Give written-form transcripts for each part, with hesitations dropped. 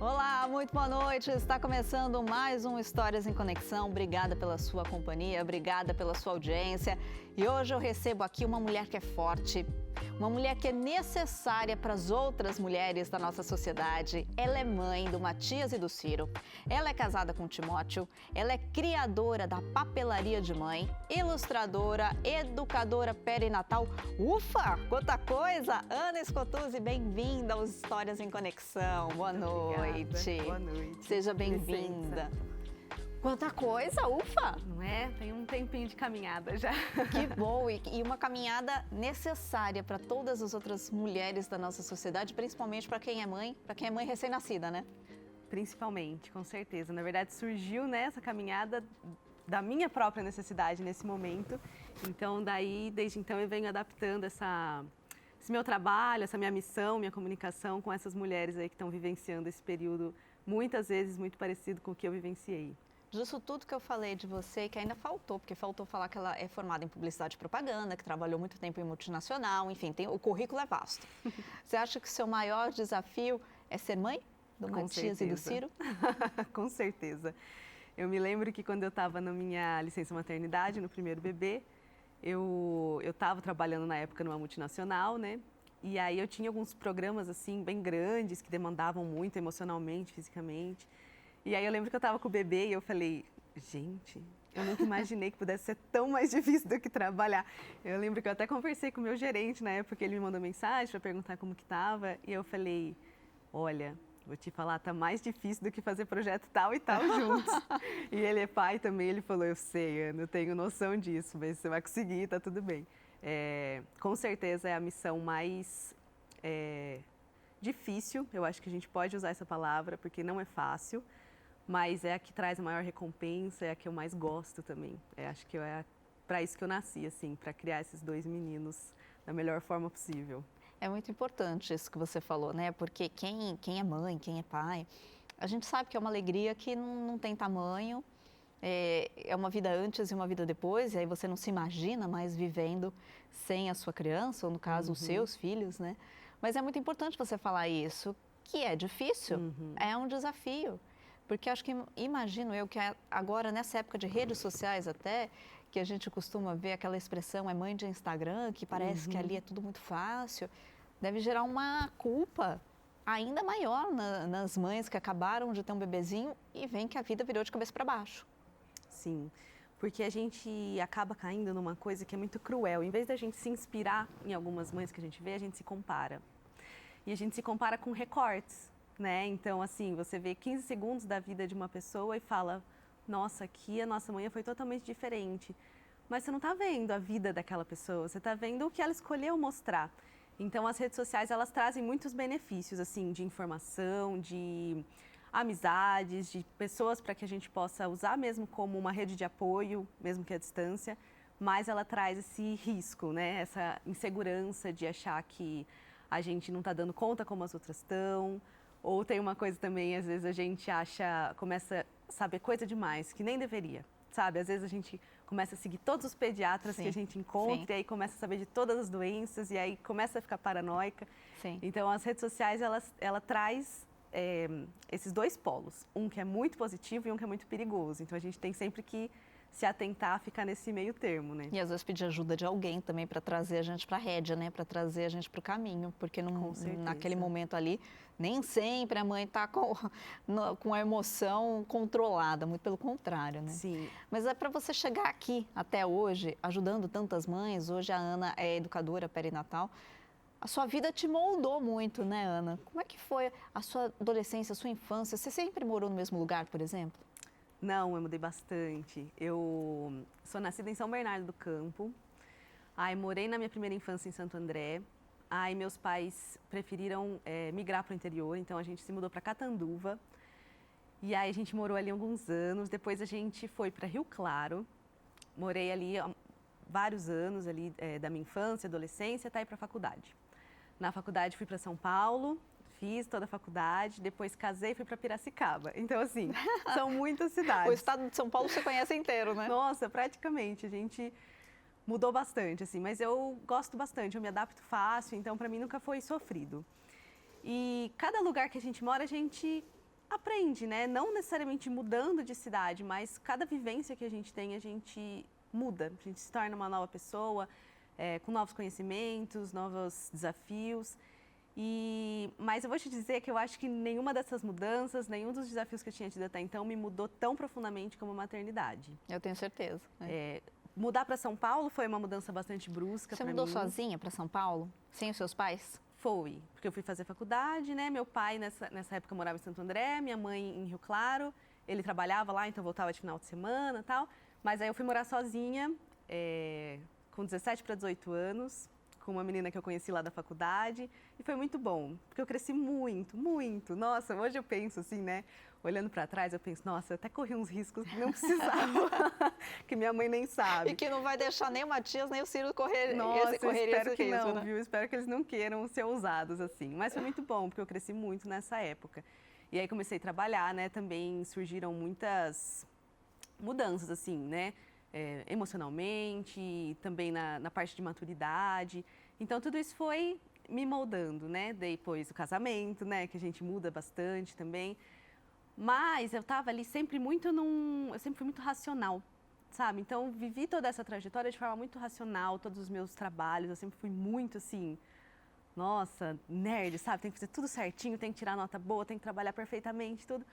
Olá, muito boa noite. Está começando mais um Histórias em Conexão. Obrigada pela sua companhia, obrigada pela sua audiência. E hoje eu recebo aqui uma mulher que é forte, uma mulher que é necessária para as outras mulheres da nossa sociedade. Ela é mãe do Matias e do Ciro. Ela é casada com o Timóteo. Ela é criadora da Papelaria de Mãe, ilustradora, educadora perinatal. Ufa, quanta coisa! Ana Escotuzzi, bem-vinda aos Histórias em Conexão. Boa noite. Boa noite. Seja bem-vinda. Quanta coisa, ufa! Não é? Tem um tempinho de caminhada já. Que bom! E uma caminhada necessária para todas as outras mulheres da nossa sociedade, principalmente para quem é mãe recém-nascida, né? Principalmente, com certeza. Na verdade, surgiu essa caminhada da minha própria necessidade nesse momento. Então, desde então, eu venho adaptando esse meu trabalho, essa minha missão, minha comunicação com essas mulheres aí que estão vivenciando esse período, muitas vezes muito parecido com o que eu vivenciei. Disso tudo que eu falei de você, que ainda faltou, porque faltou falar que ela é formada em publicidade e propaganda, que trabalhou muito tempo em multinacional, enfim, o currículo é vasto. Você acha que o seu maior desafio é ser mãe do Matias e do Ciro? Com certeza. Eu me lembro que quando eu estava na minha licença maternidade, no primeiro bebê, eu estava trabalhando na época numa multinacional, né? E aí eu tinha alguns programas assim bem grandes que demandavam muito emocionalmente, fisicamente. E aí eu lembro que eu estava com o bebê e eu falei, gente, eu nunca imaginei que pudesse ser tão mais difícil do que trabalhar. Eu lembro que eu até conversei com o meu gerente na época, ele me mandou mensagem para perguntar como que estava. E eu falei, olha, vou te falar, tá mais difícil do que fazer projeto tal e tal juntos. E ele é pai também, ele falou, eu sei, Ana, eu tenho noção disso, mas você vai conseguir, tá tudo bem. Com certeza é a missão mais difícil, eu acho que a gente pode usar essa palavra, porque não é fácil. Mas é a que traz a maior recompensa, é a que eu mais gosto também. Acho que é para isso que eu nasci, assim, para criar esses dois meninos da melhor forma possível. É muito importante isso que você falou, né? Porque quem é mãe, quem é pai, a gente sabe que é uma alegria que não tem tamanho, é uma vida antes e uma vida depois, e aí você não se imagina mais vivendo sem a sua criança, ou no caso, os seus filhos, né? Mas é muito importante você falar isso, que é difícil, é um desafio. Porque acho que, imagino eu, que agora, nessa época de redes sociais até, que a gente costuma ver aquela expressão, é mãe de Instagram, que parece que ali é tudo muito fácil, deve gerar uma culpa ainda maior nas mães que acabaram de ter um bebezinho e veem que a vida virou de cabeça para baixo. Sim, porque a gente acaba caindo numa coisa que é muito cruel. Em vez da gente se inspirar em algumas mães que a gente vê, a gente se compara. E a gente se compara com recortes. Né? Então, assim, você vê 15 segundos da vida de uma pessoa e fala, nossa, aqui a nossa manhã foi totalmente diferente. Mas você não está vendo a vida daquela pessoa, você está vendo o que ela escolheu mostrar. Então, as redes sociais, elas trazem muitos benefícios, assim, de informação, de amizades, de pessoas para que a gente possa usar mesmo como uma rede de apoio, mesmo que à distância. Mas ela traz esse risco, né? Essa insegurança de achar que a gente não está dando conta como as outras estão. Ou tem uma coisa também, às vezes a gente começa a saber coisa demais, que nem deveria, sabe? Às vezes a gente começa a seguir todos os pediatras que a gente encontra, e aí começa a saber de todas as doenças, e aí começa a ficar paranoica. Sim. Então, as redes sociais, ela traz esses dois polos, um que é muito positivo e um que é muito perigoso. Então, a gente tem sempre que se atentar a ficar nesse meio termo, né? E às vezes pedir ajuda de alguém também para trazer a gente para a rédea, né? Para trazer a gente para o caminho, porque naquele momento ali, nem sempre a mãe está com a emoção controlada, muito pelo contrário, né? Sim. Mas é para você chegar aqui, até hoje, ajudando tantas mães, hoje a Ana é educadora perinatal, a sua vida te moldou muito, né, Ana? Como é que foi a sua adolescência, a sua infância? Você sempre morou no mesmo lugar, por exemplo? Não, eu mudei bastante. Eu sou nascida em São Bernardo do Campo. Aí morei na minha primeira infância em Santo André. Aí meus pais preferiram migrar para o interior, então a gente se mudou para Catanduva. E aí a gente morou ali alguns anos. Depois a gente foi para Rio Claro. Morei ali vários anos ali da minha infância, adolescência, até ir para a faculdade. Na faculdade fui para São Paulo. Fiz toda a faculdade, depois casei e fui para Piracicaba. Então, assim, são muitas cidades. O estado de São Paulo você conhece inteiro, né? Nossa, praticamente. A gente mudou bastante, assim. Mas eu gosto bastante, eu me adapto fácil, então para mim nunca foi sofrido. E cada lugar que a gente mora, a gente aprende, né? Não necessariamente mudando de cidade, mas cada vivência que a gente muda. A gente se torna uma nova pessoa, com novos conhecimentos, novos desafios. Mas eu vou te dizer que eu acho que nenhuma dessas mudanças, nenhum dos desafios que eu tinha tido até então me mudou tão profundamente como a maternidade. Eu tenho certeza. Mudar para São Paulo foi uma mudança bastante brusca para mim. Você mudou sozinha para São Paulo, sem os seus pais? Foi, porque eu fui fazer faculdade, né? Meu pai nessa época morava em Santo André, minha mãe em Rio Claro. Ele trabalhava lá, então voltava de final de semana e tal. Mas aí eu fui morar sozinha, com 17 para 18 anos, com uma menina que eu conheci lá da faculdade. E foi muito bom, porque eu cresci muito, muito. Nossa, hoje eu penso assim, né? Olhando para trás, eu penso, nossa, eu até corri uns riscos que não precisava, que minha mãe nem sabe. E que não vai deixar nem o Matias, nem o Ciro correr nossa, correr espero que risco, não, né? viu? Espero que eles não queiram ser ousados assim. Mas foi muito bom, porque eu cresci muito nessa época. E aí comecei a trabalhar, né? Também surgiram muitas mudanças, assim, né? Emocionalmente, também na parte de maturidade. Então, tudo isso foi me moldando, né? Depois o casamento, né? Que a gente muda bastante também. Mas eu estava ali sempre eu sempre fui muito racional, sabe? Então, vivi toda essa trajetória de forma muito racional, todos os meus trabalhos, eu sempre fui muito assim, nossa, nerd, sabe? Tem que fazer tudo certinho, tem que tirar nota boa, tem que trabalhar perfeitamente, tudo.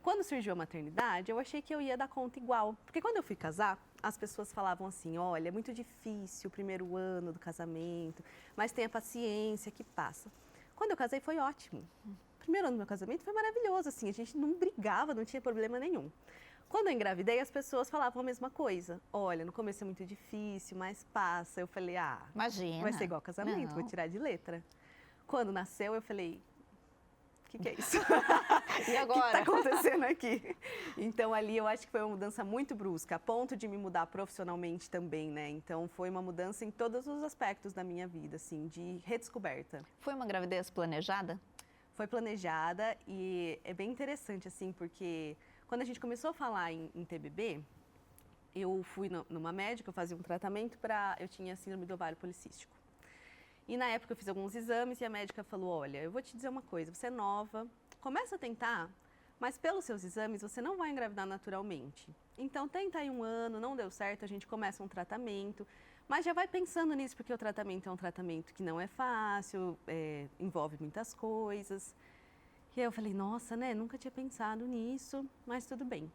Quando surgiu a maternidade, eu achei que eu ia dar conta igual. Porque quando eu fui casar, as pessoas falavam assim, olha, é muito difícil o primeiro ano do casamento, mas tenha paciência que passa. Quando eu casei, foi ótimo. O primeiro ano do meu casamento foi maravilhoso, assim, a gente não brigava, não tinha problema nenhum. Quando eu engravidei, as pessoas falavam a mesma coisa. Olha, no começo é muito difícil, mas passa. Eu falei, imagina, vai ser igual casamento, vou tirar de letra. Quando nasceu, eu falei, o que é isso? E agora? O que está acontecendo aqui? Então, ali eu acho que foi uma mudança muito brusca, a ponto de me mudar profissionalmente também, né? Então, foi uma mudança em todos os aspectos da minha vida, assim, de redescoberta. Foi uma gravidez planejada? Foi planejada e é bem interessante, assim, porque quando a gente começou a falar em TBB, eu fui numa médica, eu fazia um tratamento eu tinha síndrome do ovário policístico. E na época eu fiz alguns exames e a médica falou, olha, eu vou te dizer uma coisa, você é nova, começa a tentar, mas pelos seus exames você não vai engravidar naturalmente. Então tenta aí 1 ano, não deu certo, a gente começa um tratamento, mas já vai pensando nisso, porque o tratamento é um tratamento que não é fácil, envolve muitas coisas. E aí eu falei, nossa, né, nunca tinha pensado nisso, mas tudo bem.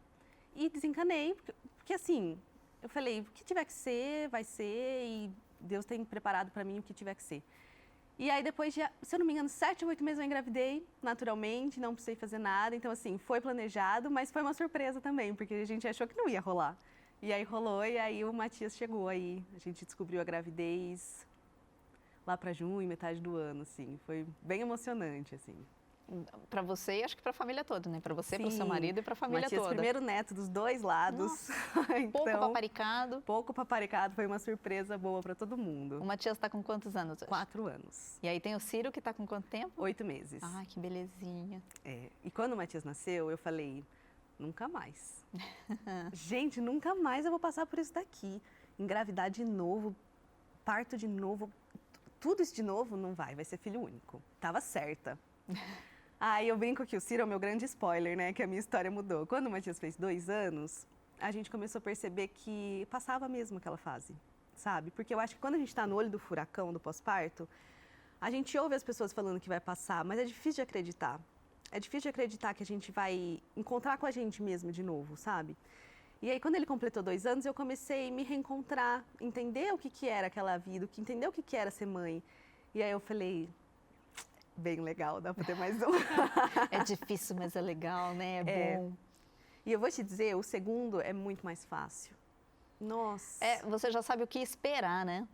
E desencanei, porque assim, eu falei, o que tiver que ser, vai ser, e Deus tem preparado para mim o que tiver que ser. E aí depois de, se eu não me engano, 7 ou 8 meses eu engravidei, naturalmente, não precisei fazer nada. Então assim, foi planejado, mas foi uma surpresa também, porque a gente achou que não ia rolar. E aí rolou, e aí o Matias chegou aí. A gente descobriu a gravidez lá para junho, metade do ano, assim. Foi bem emocionante, assim. Para você e acho que para a família toda, né? Para você, para o Sim, seu marido e para a família Matias, toda. primeiro neto dos dois lados. Então, pouco paparicado. Pouco paparicado, foi uma surpresa boa para todo mundo. O Matias está com quantos anos hoje? 4 anos. E aí tem o Ciro, que está com quanto tempo? 8 meses. Ai, que belezinha. E quando o Matias nasceu, eu falei, nunca mais. Gente, nunca mais eu vou passar por isso daqui. Engravidar de novo, parto de novo, tudo isso de novo, não vai ser filho único. Tava certa. Aí eu brinco que o Ciro é o meu grande spoiler, né? Que a minha história mudou. Quando o Matias fez 2 anos, a gente começou a perceber que passava mesmo aquela fase, sabe? Porque eu acho que quando a gente está no olho do furacão, do pós-parto, a gente ouve as pessoas falando que vai passar, mas é difícil de acreditar. É difícil de acreditar que a gente vai encontrar com a gente mesmo de novo, sabe? E aí, quando ele completou 2 anos, eu comecei a me reencontrar, entender o que era aquela vida, entender o que era ser mãe. E aí eu falei, bem legal, dá para ter mais um. É difícil, mas é legal, né? É bom. E eu vou te dizer, o segundo é muito mais fácil. Nossa. Você já sabe o que esperar, né?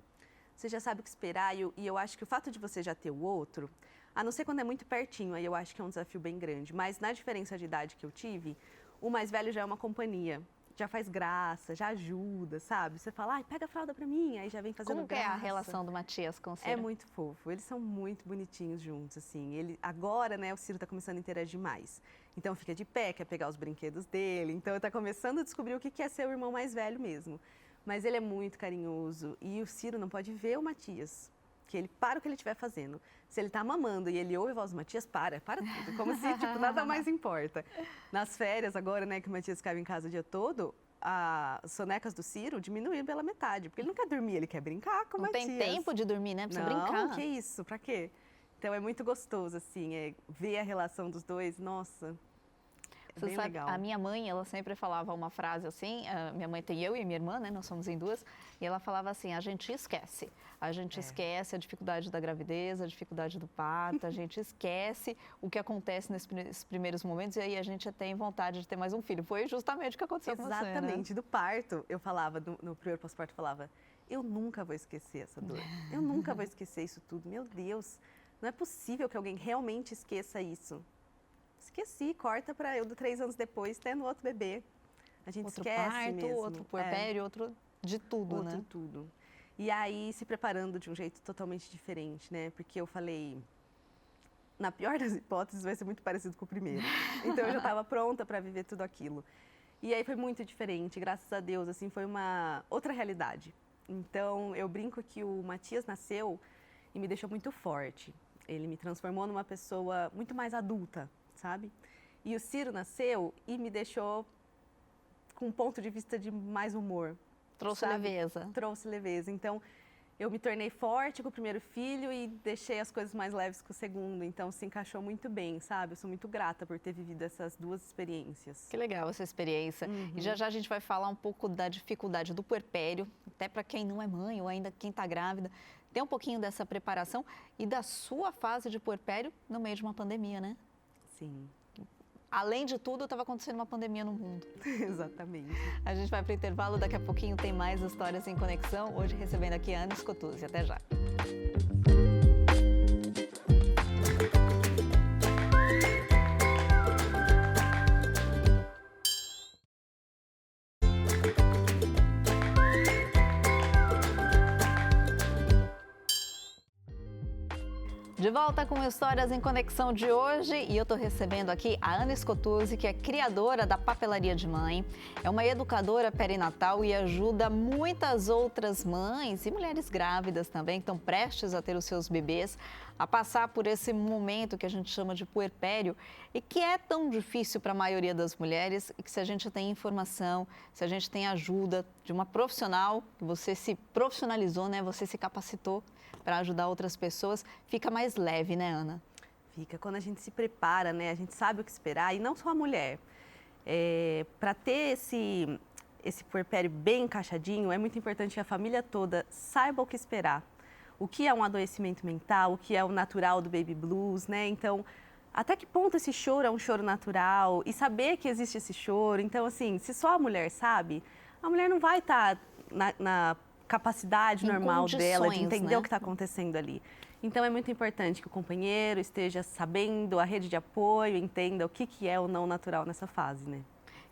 Você já sabe o que esperar e eu acho que o fato de você já ter o outro, a não ser quando é muito pertinho, aí eu acho que é um desafio bem grande. Mas na diferença de idade que eu tive, o mais velho já é uma companhia. Já faz graça, já ajuda, sabe? Você fala, ai, pega a fralda pra mim, aí já vem fazendo graça. Como é a relação do Matias com o Ciro? É muito fofo, eles são muito bonitinhos juntos, assim. Agora, né, o Ciro tá começando a interagir mais. Então fica de pé, quer pegar os brinquedos dele. Então tá começando a descobrir o que é ser o irmão mais velho mesmo. Mas ele é muito carinhoso e o Ciro não pode ver o Matias. que ele para o que ele estiver fazendo. Se ele está mamando e ele ouve a voz do Matias, para tudo, como se tipo, nada mais importa. Nas férias agora, né, que o Matias ficava em casa o dia todo, as sonecas do Ciro diminuíram pela metade, porque ele não quer dormir, ele quer brincar com o Matias. Não tem tempo de dormir, né? Precisa não, brincar. Que isso, pra quê? Então é muito gostoso, assim, ver a relação dos dois, nossa, Você bem sabe, legal. a minha mãe, ela sempre falava uma frase assim, minha mãe tem eu e minha irmã, né, nós somos em duas, e ela falava assim, a gente esquece a dificuldade da gravidez, a dificuldade do parto, a gente esquece o que acontece nesses primeiros momentos e aí a gente tem vontade de ter mais um filho. Foi justamente o que aconteceu com você, né? Exatamente, do parto, eu falava, no primeiro pós-parto, eu falava, eu nunca vou esquecer essa dor, eu nunca vou esquecer isso tudo, meu Deus, não é possível que alguém realmente esqueça isso. Esqueci, corta para eu, 3 anos depois, tendo outro bebê. A gente outro esquece parto, mesmo. outro puerpério, outro de tudo, outro né? tudo. E aí, se preparando de um jeito totalmente diferente, né? Porque eu falei, na pior das hipóteses, vai ser muito parecido com o primeiro. Então, eu já estava pronta para viver tudo aquilo. E aí, foi muito diferente, graças a Deus, assim, foi uma outra realidade. Então, eu brinco que o Matias nasceu e me deixou muito forte. Ele me transformou numa pessoa muito mais adulta, sabe? E o Ciro nasceu e me deixou com um ponto de vista de mais humor. Trouxe leveza. Trouxe leveza. Então, eu me tornei forte com o primeiro filho e deixei as coisas mais leves com o segundo. Então, se encaixou muito bem, sabe? Eu sou muito grata por ter vivido essas duas experiências. Que legal essa experiência. Uhum. E já já a gente vai falar um pouco da dificuldade do puerpério, até para quem não é mãe ou ainda quem está grávida. Tem um pouquinho dessa preparação e da sua fase de puerpério no meio de uma pandemia, né? Sim. Além de tudo, estava acontecendo uma pandemia no mundo. Exatamente. A gente vai para o intervalo, daqui a pouquinho tem mais Histórias em Conexão. Hoje recebendo aqui a Ana Scotuzzi. Até já. De volta com Histórias em Conexão de hoje e eu estou recebendo aqui a Ana Scotuzzi, que é criadora da Papelaria de Mãe, é uma educadora perinatal e ajuda muitas outras mães e mulheres grávidas também, que estão prestes a ter os seus bebês, a passar por esse momento que a gente chama de puerpério e que é tão difícil para a maioria das mulheres e que se a gente tem informação, se a gente tem ajuda de uma profissional, que você se profissionalizou, né? Você se capacitou para ajudar outras pessoas, fica mais leve, né, Ana? Fica. Quando a gente se prepara, né, a gente sabe o que esperar, e não só a mulher. Para ter esse puerpério bem encaixadinho, é muito importante que a família toda saiba o que esperar. O que é um adoecimento mental, o que é o natural do baby blues, né? Então, até que ponto esse choro é um choro natural e saber que existe esse choro. Então, assim, se só a mulher sabe, a mulher não vai estar na capacidade normal dela de entender, né, o que está acontecendo ali. Então, é muito importante que o companheiro esteja sabendo, a rede de apoio, entenda o que é o não natural nessa fase, né?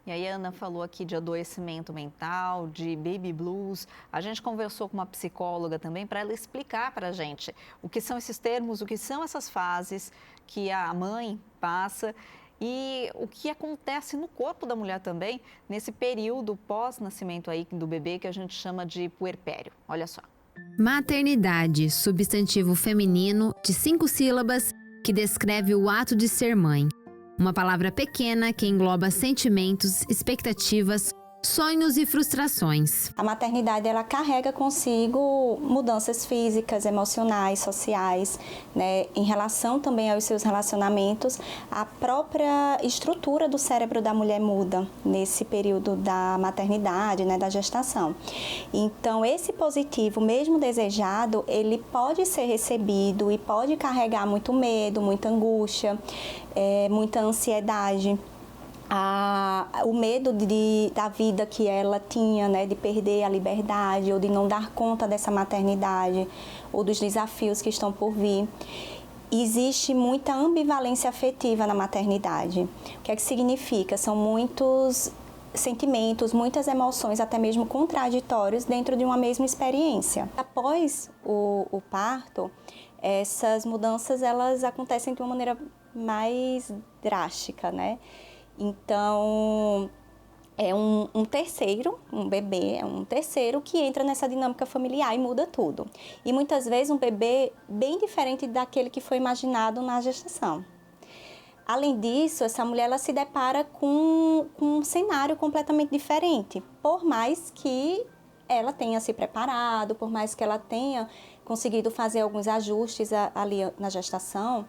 E aí a Ana falou aqui de adoecimento mental, de baby blues. A gente conversou com uma psicóloga também para ela explicar para a gente o que são esses termos, o que são essas fases que a mãe passa e o que acontece no corpo da mulher também nesse período pós-nascimento aí do bebê que a gente chama de puerpério. Olha só. Maternidade, substantivo feminino de 5 sílabas que descreve o ato de ser mãe. Uma palavra pequena que engloba sentimentos, expectativas, sonhos e frustrações. A maternidade, ela carrega consigo mudanças físicas, emocionais, sociais, né? Em relação também aos seus relacionamentos, a própria estrutura do cérebro da mulher muda nesse período da maternidade, né? Da gestação. Então, esse positivo, mesmo desejado, ele pode ser recebido e pode carregar muito medo, muita angústia, muita ansiedade. O medo da vida que ela tinha, né, de perder a liberdade ou de não dar conta dessa maternidade ou dos desafios que estão por vir. Existe muita ambivalência afetiva na maternidade. O que é que significa? São muitos sentimentos, muitas emoções, até mesmo contraditórios dentro de uma mesma experiência. Após o parto, essas mudanças elas acontecem de uma maneira mais drástica, né? Então, é um terceiro, um bebê, é um terceiro que entra nessa dinâmica familiar e muda tudo. E muitas vezes um bebê bem diferente daquele que foi imaginado na gestação. Além disso, essa mulher ela se depara com um cenário completamente diferente, por mais que ela tenha se preparado, por mais que ela tenha conseguido fazer alguns ajustes ali na gestação,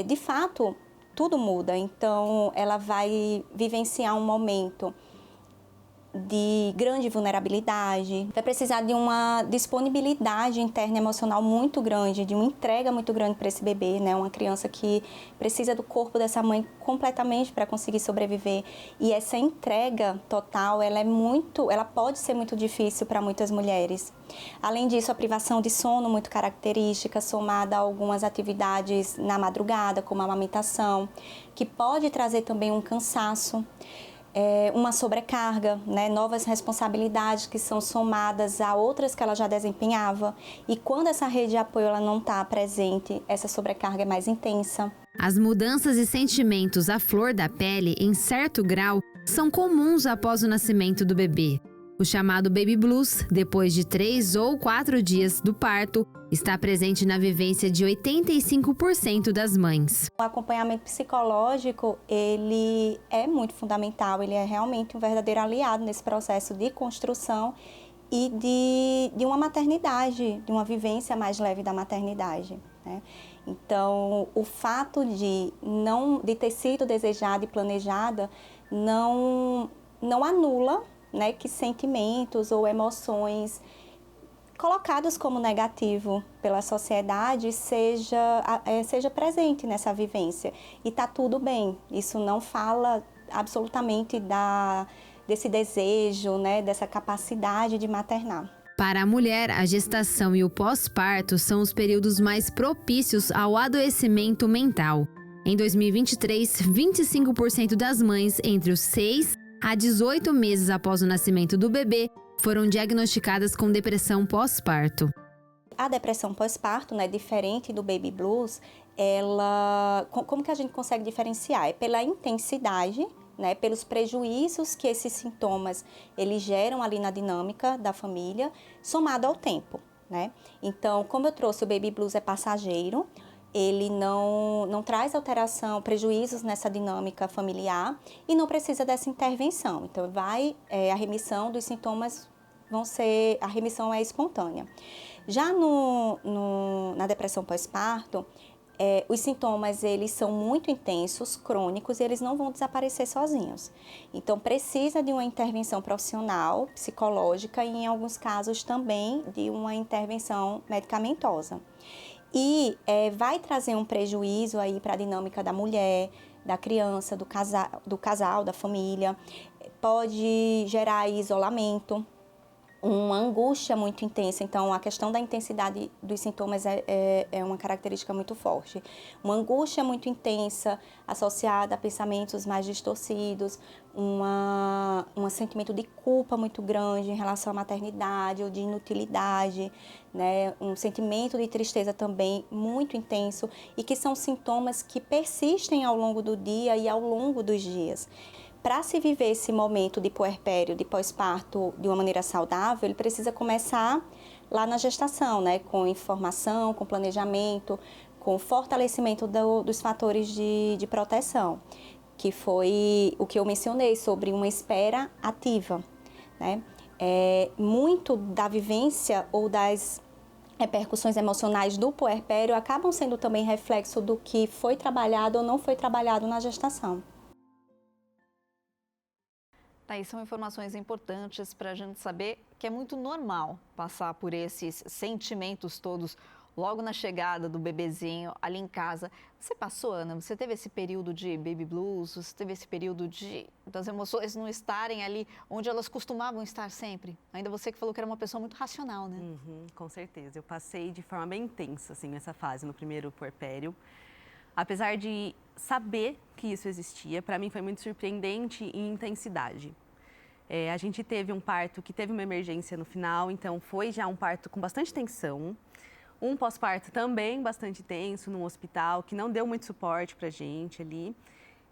de fato, tudo muda. Então, ela vai vivenciar um momento de grande vulnerabilidade, vai precisar de uma disponibilidade interna e emocional muito grande, de uma entrega muito grande para esse bebê, né? Uma criança que precisa do corpo dessa mãe completamente para conseguir sobreviver. E essa entrega total, ela pode ser muito difícil para muitas mulheres. Além disso, a privação de sono muito característica, somada a algumas atividades na madrugada, como a amamentação, que pode trazer também um cansaço. Uma sobrecarga, né? Novas responsabilidades que são somadas a outras que ela já desempenhava. E quando essa rede de apoio ela não está presente, essa sobrecarga é mais intensa. As mudanças e sentimentos à flor da pele, em certo grau, são comuns após o nascimento do bebê. O chamado baby blues, depois de 3 ou 4 dias do parto, está presente na vivência de 85% das mães. O acompanhamento psicológico, ele é muito fundamental, ele é realmente um verdadeiro aliado nesse processo de construção e de uma maternidade, de uma vivência mais leve da maternidade, né? Então, o fato de ter sido desejada e planejada não anula, né, que sentimentos ou emoções colocados como negativo pela sociedade seja presente nessa vivência. E está tudo bem, isso não fala absolutamente desse desejo, né, dessa capacidade de maternar. Para a mulher, a gestação e o pós-parto são os períodos mais propícios ao adoecimento mental. Em 2023, 25% das mães entre os 6 a 18 meses após o nascimento do bebê foram diagnosticadas com depressão pós-parto. A depressão pós-parto, né, diferente do baby blues, como que a gente consegue diferenciar? É pela intensidade, né, pelos prejuízos que esses sintomas eles geram ali na dinâmica da família, somado ao tempo, né? Então, como eu trouxe, o baby blues é passageiro, ele não traz alteração, prejuízos nessa dinâmica familiar e não precisa dessa intervenção. Então, a remissão dos sintomas a remissão é espontânea. Já na depressão pós-parto, os sintomas eles são muito intensos, crônicos, e eles não vão desaparecer sozinhos. Então, precisa de uma intervenção profissional, psicológica e, em alguns casos, também de uma intervenção medicamentosa. E vai trazer um prejuízo aí para a dinâmica da mulher, da criança, do casal, da família. Pode gerar isolamento, uma angústia muito intensa. Então, a questão da intensidade dos sintomas é uma característica muito forte. Uma angústia muito intensa, associada a pensamentos mais distorcidos, um sentimento de culpa muito grande em relação à maternidade ou de inutilidade, né? Um sentimento de tristeza também muito intenso e que são sintomas que persistem ao longo do dia e ao longo dos dias. Para se viver esse momento de puerpério, de pós-parto, de uma maneira saudável, ele precisa começar lá na gestação, né? Com informação, com planejamento, com fortalecimento dos fatores de proteção, que foi o que eu mencionei sobre uma espera ativa, né? Muito da vivência ou das repercussões emocionais do puerpério acabam sendo também reflexo do que foi trabalhado ou não foi trabalhado na gestação. Aí são informações importantes para a gente saber que é muito normal passar por esses sentimentos todos logo na chegada do bebezinho ali em casa. Você passou, Ana? Você teve esse período de baby blues? Você teve esse período das emoções não estarem ali onde elas costumavam estar sempre? Ainda você que falou que era uma pessoa muito racional, né? Com certeza. Eu passei de forma bem intensa, assim, essa fase no primeiro puerpério. Apesar de saber que isso existia, para mim foi muito surpreendente em intensidade. A gente teve um parto que teve uma emergência no final, então foi já um parto com bastante tensão. Um pós-parto também bastante tenso, num hospital, que não deu muito suporte pra gente ali.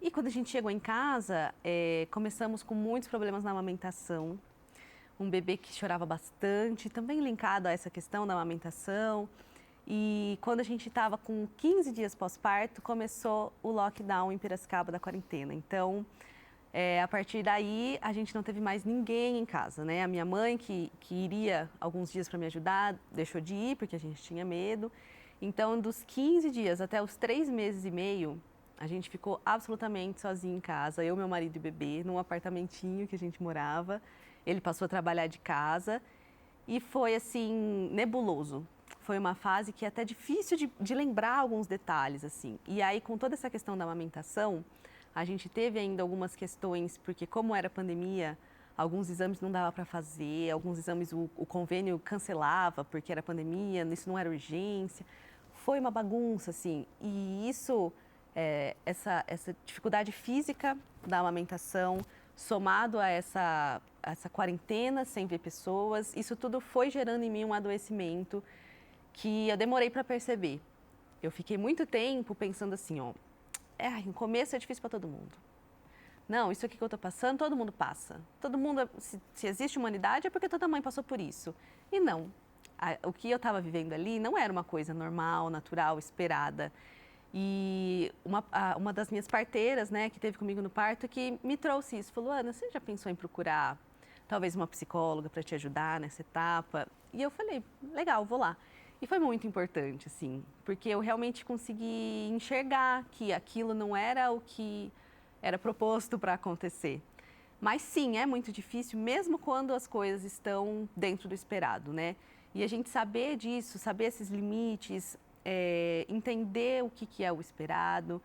E quando a gente chegou em casa, começamos com muitos problemas na amamentação. Um bebê que chorava bastante, também linkado a essa questão da amamentação. E quando a gente estava com 15 dias pós-parto, começou o lockdown em Piracicaba da quarentena. Então, a partir daí, a gente não teve mais ninguém em casa, né? A minha mãe, que iria alguns dias para me ajudar, deixou de ir porque a gente tinha medo. Então, dos 15 dias até os 3 meses e meio, a gente ficou absolutamente sozinho em casa. Eu, meu marido e o bebê, num apartamentinho que a gente morava. Ele passou a trabalhar de casa e foi, assim, nebuloso. Foi uma fase que é até difícil de lembrar alguns detalhes, assim. E aí, com toda essa questão da amamentação, a gente teve ainda algumas questões, porque como era pandemia, alguns exames não dava para fazer, alguns exames o convênio cancelava porque era pandemia, isso não era urgência. Foi uma bagunça, assim. E isso, essa dificuldade física da amamentação, somado a essa quarentena sem ver pessoas, isso tudo foi gerando em mim um adoecimento que eu demorei para perceber. Eu fiquei muito tempo pensando assim, ó, no começo é difícil para todo mundo. Não, isso aqui que eu estou passando, todo mundo passa. Todo mundo, se existe humanidade, é porque toda mãe passou por isso. E não, o que eu estava vivendo ali não era uma coisa normal, natural, esperada. E uma das minhas parteiras, né, que esteve comigo no parto, que me trouxe isso, falou, Ana, você já pensou em procurar talvez uma psicóloga para te ajudar nessa etapa? E eu falei, legal, vou lá. E foi muito importante, assim, porque eu realmente consegui enxergar que aquilo não era o que era proposto para acontecer. Mas sim, é muito difícil, mesmo quando as coisas estão dentro do esperado, né? E a gente saber disso, saber esses limites, entender o que é o esperado,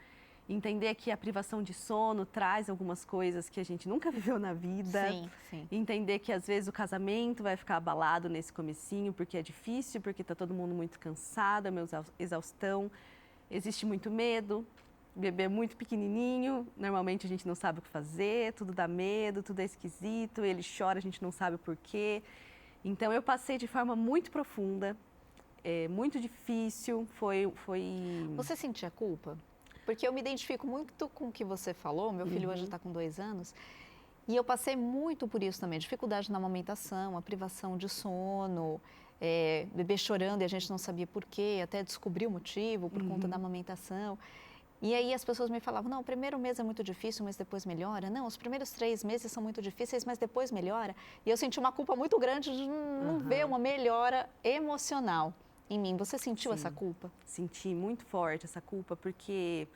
entender que a privação de sono traz algumas coisas que a gente nunca viveu na vida. Sim, sim. Entender que às vezes o casamento vai ficar abalado nesse comecinho porque é difícil, porque está todo mundo muito cansado, é uma exaustão, existe muito medo. O bebê é muito pequenininho, normalmente a gente não sabe o que fazer, tudo dá medo, tudo é esquisito, ele chora, a gente não sabe o porquê. Então eu passei de forma muito profunda, muito difícil, foi... Você sentia culpa? Porque eu me identifico muito com o que você falou, meu filho hoje está com 2 anos, e eu passei muito por isso também, dificuldade na amamentação, a privação de sono, bebê chorando e a gente não sabia por quê, até descobrir o motivo por conta da amamentação. E aí as pessoas me falavam, não, o primeiro mês é muito difícil, mas depois melhora. Não, os primeiros 3 meses são muito difíceis, mas depois melhora. E eu senti uma culpa muito grande de não ver uma melhora emocional em mim. Você sentiu essa culpa? Senti muito forte essa culpa, porque,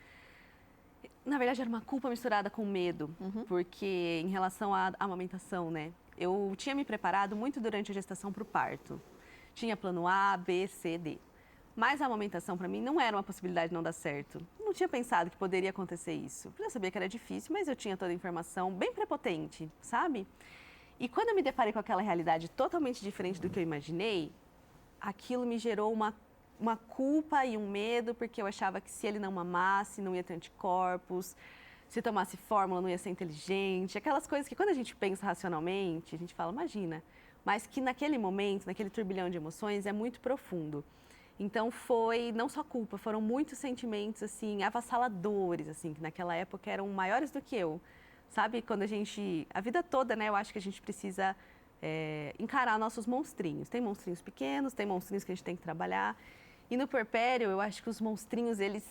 na verdade, era uma culpa misturada com medo. Porque, em relação à amamentação, né? Eu tinha me preparado muito durante a gestação para o parto. Tinha plano A, B, C, D. Mas a amamentação, para mim, não era uma possibilidade de não dar certo. Não tinha pensado que poderia acontecer isso. Eu sabia que era difícil, mas eu tinha toda a informação bem prepotente, sabe? E quando eu me deparei com aquela realidade totalmente diferente do que eu imaginei, aquilo me gerou uma culpa e um medo, porque eu achava que se ele não mamasse, não ia ter anticorpos, se tomasse fórmula, não ia ser inteligente. Aquelas coisas que, quando a gente pensa racionalmente, a gente fala, imagina. Mas que naquele momento, naquele turbilhão de emoções, é muito profundo. Então foi não só culpa, foram muitos sentimentos assim avassaladores, assim, que naquela época eram maiores do que eu. Sabe, quando a vida toda, né, eu acho que a gente precisa encarar nossos monstrinhos. Tem monstrinhos pequenos, tem monstrinhos que a gente tem que trabalhar. E no puerpério, eu acho que os monstrinhos, eles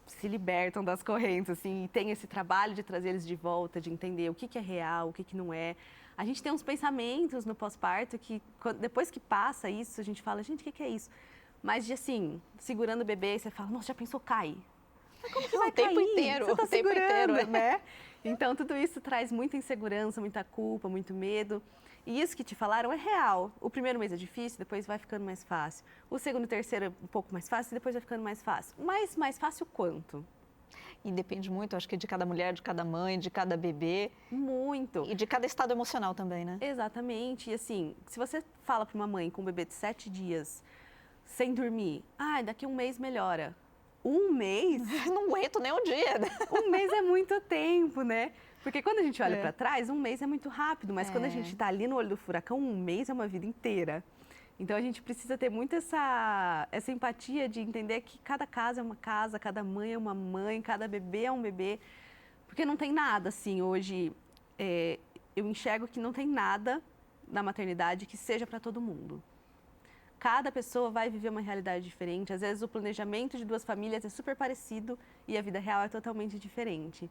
se libertam das correntes, assim, e tem esse trabalho de trazer eles de volta, de entender o que é real, o que não é. A gente tem uns pensamentos no pós-parto que, depois que passa isso, a gente fala, gente, o que é isso? Mas de assim, segurando o bebê, você fala, nossa, já pensou cair? Mas como que vai cair? O tempo inteiro. Você tá o tempo segurando, inteiro, né? Então, tudo isso traz muita insegurança, muita culpa, muito medo. E isso que te falaram é real. O primeiro mês é difícil, depois vai ficando mais fácil. O segundo e terceiro é um pouco mais fácil, depois vai ficando mais fácil. Mas mais fácil quanto? E depende muito, acho que de cada mulher, de cada mãe, de cada bebê. Muito. E de cada estado emocional também, né? Exatamente. E assim, se você fala para uma mãe com um bebê de 7 dias, sem dormir, daqui a um mês melhora. Um mês? Não aguento nem um dia. Um mês é muito tempo, né? Porque quando a gente olha para trás, um mês é muito rápido, mas quando a gente está ali no olho do furacão, um mês é uma vida inteira. Então a gente precisa ter muito essa empatia de entender que cada casa é uma casa, cada mãe é uma mãe, cada bebê é um bebê, Porque não tem nada, assim, hoje, eu enxergo que não tem nada na maternidade que seja para todo mundo. Cada pessoa vai viver uma realidade diferente. Às vezes o planejamento de 2 famílias é super parecido e a vida real é totalmente diferente.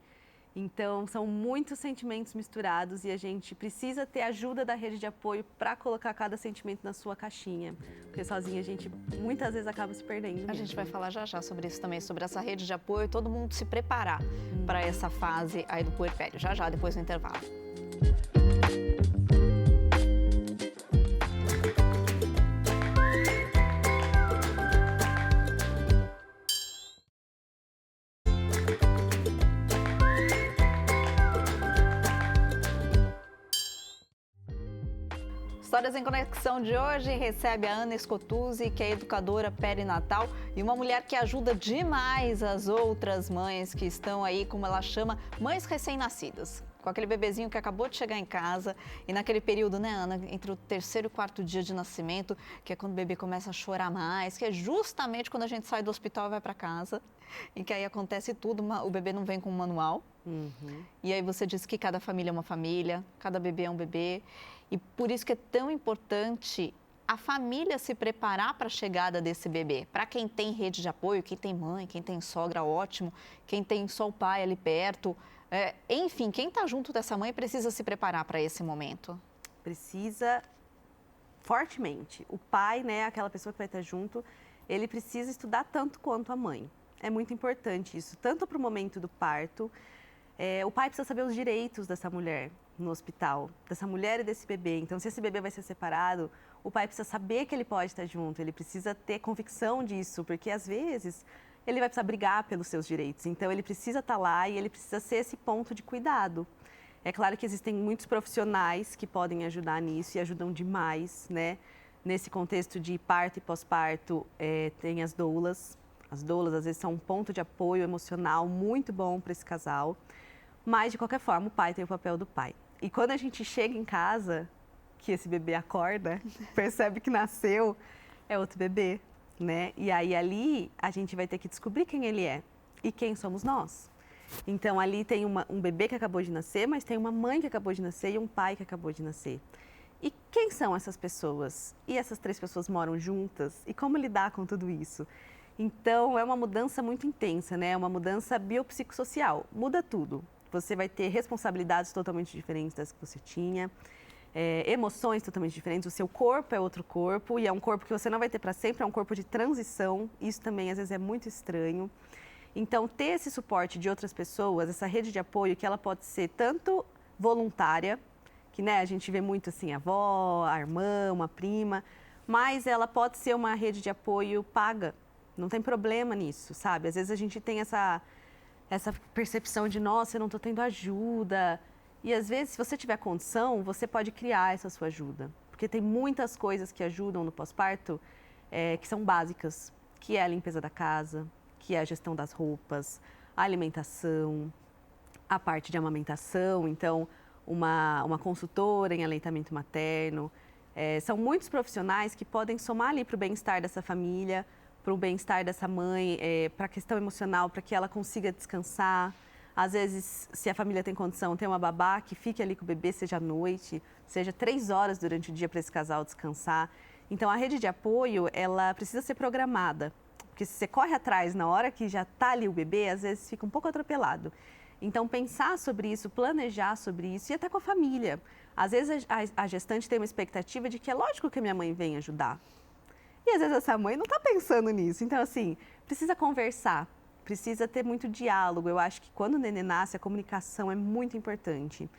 Então, são muitos sentimentos misturados e a gente precisa ter ajuda da rede de apoio para colocar cada sentimento na sua caixinha. Porque sozinha a gente muitas vezes acaba se perdendo. A gente vai falar já já sobre isso também, sobre essa rede de apoio, todo mundo se preparar para essa fase aí do puerpério. Já já, depois do intervalo. Histórias em Conexão de hoje recebe a Ana Escotuzzi, que é educadora perinatal e uma mulher que ajuda demais as outras mães que estão aí, como ela chama, mães recém-nascidas. Com aquele bebezinho que acabou de chegar em casa e naquele período, né, Ana, entre o 3º e o 4º dia de nascimento, que é quando o bebê começa a chorar mais, que é justamente quando a gente sai do hospital e vai para casa, em que aí acontece tudo, o bebê não vem com um manual. E aí você diz que cada família é uma família, cada bebê é um bebê. E por isso que é tão importante a família se preparar para a chegada desse bebê. Para quem tem rede de apoio, quem tem mãe, quem tem sogra, ótimo. Quem tem só o pai ali perto. Enfim, quem está junto dessa mãe precisa se preparar para esse momento. Precisa fortemente. O pai, né, aquela pessoa que vai estar junto, ele precisa estudar tanto quanto a mãe. É muito importante isso, tanto para o momento do parto. O pai precisa saber os direitos dessa mulher no hospital, dessa mulher e desse bebê. Então, se esse bebê vai ser separado, o pai precisa saber que ele pode estar junto, ele precisa ter convicção disso, porque às vezes ele vai precisar brigar pelos seus direitos. Então, ele precisa estar lá e ele precisa ser esse ponto de cuidado. É claro que existem muitos profissionais que podem ajudar nisso e ajudam demais, né? Nesse contexto de parto e pós-parto, tem as doulas. As doulas, às vezes, são um ponto de apoio emocional muito bom para esse casal. Mas, de qualquer forma, o pai tem o papel do pai. E quando a gente chega em casa, que esse bebê acorda, percebe que nasceu, é outro bebê, né? E aí, ali, a gente vai ter que descobrir quem ele é e quem somos nós. Então, ali tem um bebê que acabou de nascer, mas tem uma mãe que acabou de nascer e um pai que acabou de nascer. E quem são essas pessoas? E essas 3 pessoas moram juntas? E como lidar com tudo isso? Então, é uma mudança muito intensa, né? É uma mudança biopsicossocial. Muda tudo. Você vai ter responsabilidades totalmente diferentes das que você tinha, emoções totalmente diferentes. O seu corpo é outro corpo e é um corpo que você não vai ter para sempre, é um corpo de transição. Isso também, às vezes, é muito estranho. Então, ter esse suporte de outras pessoas, essa rede de apoio, que ela pode ser tanto voluntária, que, né, a gente vê muito assim, a avó, a irmã, uma prima, mas ela pode ser uma rede de apoio paga. Não tem problema nisso, sabe? Às vezes a gente tem essa percepção de, nossa, eu não estou tendo ajuda. E às vezes, se você tiver condição, você pode criar essa sua ajuda. Porque tem muitas coisas que ajudam no pós-parto que são básicas, que é a limpeza da casa, que é a gestão das roupas, a alimentação, a parte de amamentação. Então, uma consultora em aleitamento materno. São muitos profissionais que podem somar ali para o bem-estar dessa família, para o bem-estar dessa mãe, para a questão emocional, para que ela consiga descansar. Às vezes, se a família tem condição, tem uma babá que fique ali com o bebê, seja à noite, seja 3 horas durante o dia para esse casal descansar. Então, a rede de apoio, ela precisa ser programada, porque se você corre atrás na hora que já está ali o bebê, às vezes fica um pouco atropelado. Então, pensar sobre isso, planejar sobre isso e até com a família. Às vezes, a gestante tem uma expectativa de que é lógico que a minha mãe vem ajudar. E às vezes essa mãe não está pensando nisso. Então, assim, precisa conversar, precisa ter muito diálogo. Eu acho que quando o nenê nasce, a comunicação é muito importante.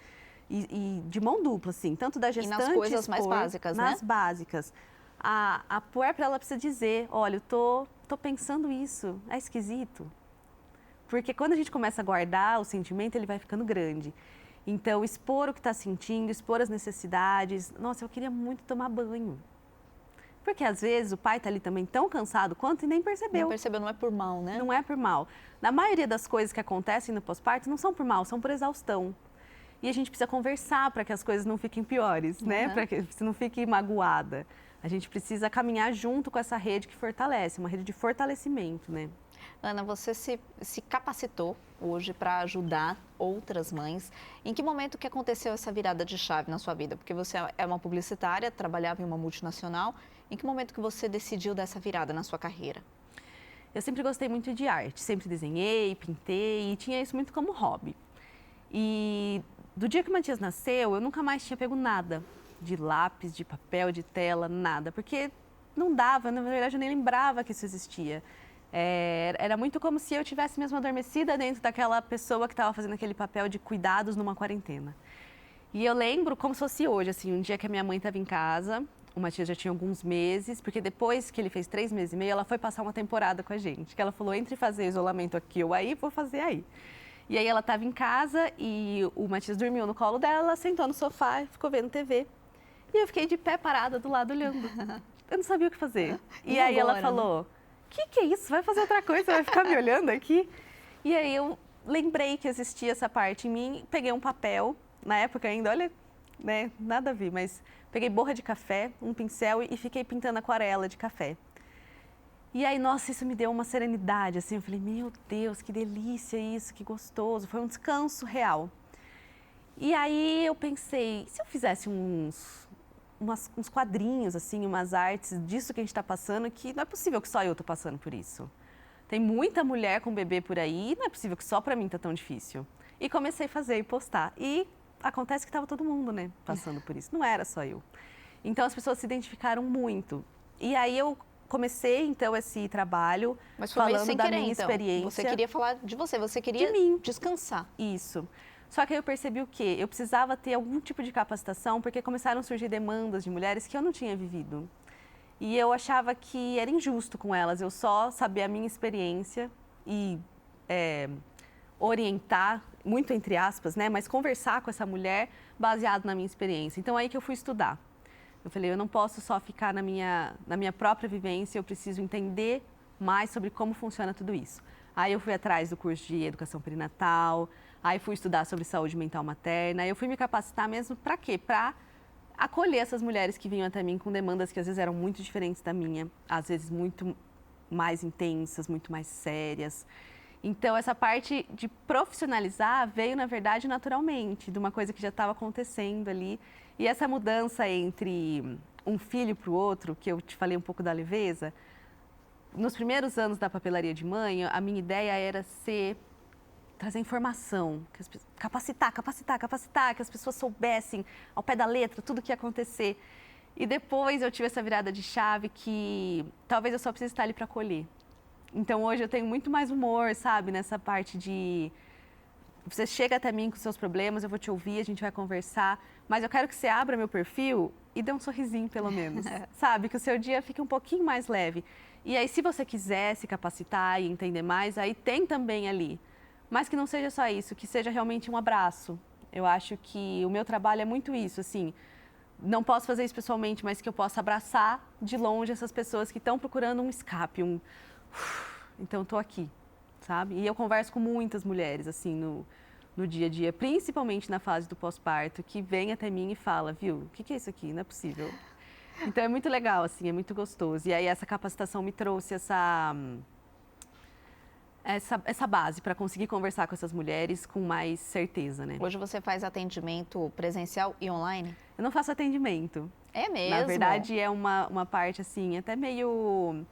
E de mão dupla, assim, tanto da gestante... E nas coisas mais básicas, né? Nas básicas. A puérpera, ela precisa dizer, olha, eu tô pensando isso, é esquisito. Porque quando a gente começa a guardar o sentimento, ele vai ficando grande. Então, expor o que está sentindo, expor as necessidades. Nossa, eu queria muito tomar banho. Porque às vezes o pai está ali também tão cansado quanto e nem percebeu. Não percebeu, não é por mal, né? Não é por mal. Na maioria das coisas que acontecem no pós-parto não são por mal, são por exaustão. E a gente precisa conversar para que as coisas não fiquem piores, né? Para que você não fique magoada. A gente precisa caminhar junto com essa rede que fortalece, uma rede de fortalecimento, né? Ana, você se capacitou hoje para ajudar outras mães. Em que momento que aconteceu essa virada de chave na sua vida? Porque você é uma publicitária, trabalhava em uma multinacional. Em que momento que você decidiu dar essa virada na sua carreira? Eu sempre gostei muito de arte, sempre desenhei, pintei e tinha isso muito como hobby. E do dia que o Matias nasceu, eu nunca mais tinha pego nada de lápis, de papel, de tela, nada, porque não dava, na verdade eu nem lembrava que isso existia. Era muito como se eu tivesse mesmo adormecida dentro daquela pessoa que estava fazendo aquele papel de cuidados numa quarentena. E eu lembro como se fosse hoje, assim, um dia que a minha mãe estava em casa, o Matias já tinha alguns meses, porque depois que ele fez 3 meses e meio, ela foi passar uma temporada com a gente, que ela falou, entre fazer isolamento aqui ou aí, vou fazer aí. E aí ela estava em casa e o Matias dormiu no colo dela, ela sentou no sofá e ficou vendo TV. E eu fiquei de pé parada do lado olhando. Eu não sabia o que fazer. E aí ela falou, que é isso? Vai fazer outra coisa, vai ficar me olhando aqui? E aí eu lembrei que existia essa parte em mim, peguei um papel, na época ainda, olha, né, nada a ver, mas peguei borra de café, um pincel e fiquei pintando aquarela de café. E aí, nossa, isso me deu uma serenidade, assim, eu falei, meu Deus, que delícia isso, que gostoso, foi um descanso real. E aí eu pensei, se eu fizesse uns quadrinhos, assim, umas artes disso que a gente está passando, que não é possível que só eu estou passando por isso. Tem muita mulher com bebê por aí, não é possível que só para mim está tão difícil. E comecei a fazer e postar. E acontece que estava todo mundo, né, passando por isso. Não era só eu. Então, as pessoas se identificaram muito. E aí eu comecei, então, esse trabalho falando da minha experiência. Você queria falar de você queria de mim. Descansar. Isso. Só que aí eu percebi o quê? Eu precisava ter algum tipo de capacitação, porque começaram a surgir demandas de mulheres que eu não tinha vivido. E eu achava que era injusto com elas, eu só saber a minha experiência e orientar, muito entre aspas, né? Mas conversar com essa mulher baseado na minha experiência. Então, aí que eu fui estudar. Eu falei, eu não posso só ficar na minha própria vivência, eu preciso entender mais sobre como funciona tudo isso. Aí eu fui atrás do curso de educação perinatal, aí fui estudar sobre saúde mental materna, aí eu fui me capacitar mesmo para quê? Para acolher essas mulheres que vinham até mim com demandas que às vezes eram muito diferentes da minha, às vezes muito mais intensas, muito mais sérias. Então, essa parte de profissionalizar veio, na verdade, naturalmente, de uma coisa que já estava acontecendo ali. E essa mudança entre um filho para o outro, que eu te falei um pouco da leveza, nos primeiros anos da papelaria de mãe, a minha ideia era trazer informação, capacitar, que as pessoas soubessem ao pé da letra tudo o que ia acontecer. E depois eu tive essa virada de chave que talvez eu só precise estar ali para acolher. Então, hoje eu tenho muito mais humor, sabe? Nessa parte de... Você chega até mim com seus problemas, eu vou te ouvir, a gente vai conversar. Mas eu quero que você abra meu perfil e dê um sorrisinho, pelo menos. Sabe? Que o seu dia fique um pouquinho mais leve. E aí, se você quiser se capacitar e entender mais, aí tem também ali. Mas que não seja só isso, que seja realmente um abraço. Eu acho que o meu trabalho é muito isso, assim... Não posso fazer isso pessoalmente, mas que eu possa abraçar de longe essas pessoas que estão procurando um escape, Então, estou aqui, sabe? E eu converso com muitas mulheres, assim, no dia a dia, principalmente na fase do pós-parto, que vem até mim e fala, viu, o que é isso aqui? Não é possível. Então, é muito legal, assim, é muito gostoso. E aí, essa capacitação me trouxe essa base para conseguir conversar com essas mulheres com mais certeza, né? Hoje você faz atendimento presencial e online? Eu não faço atendimento. É mesmo? Na verdade, é uma parte, assim, até meio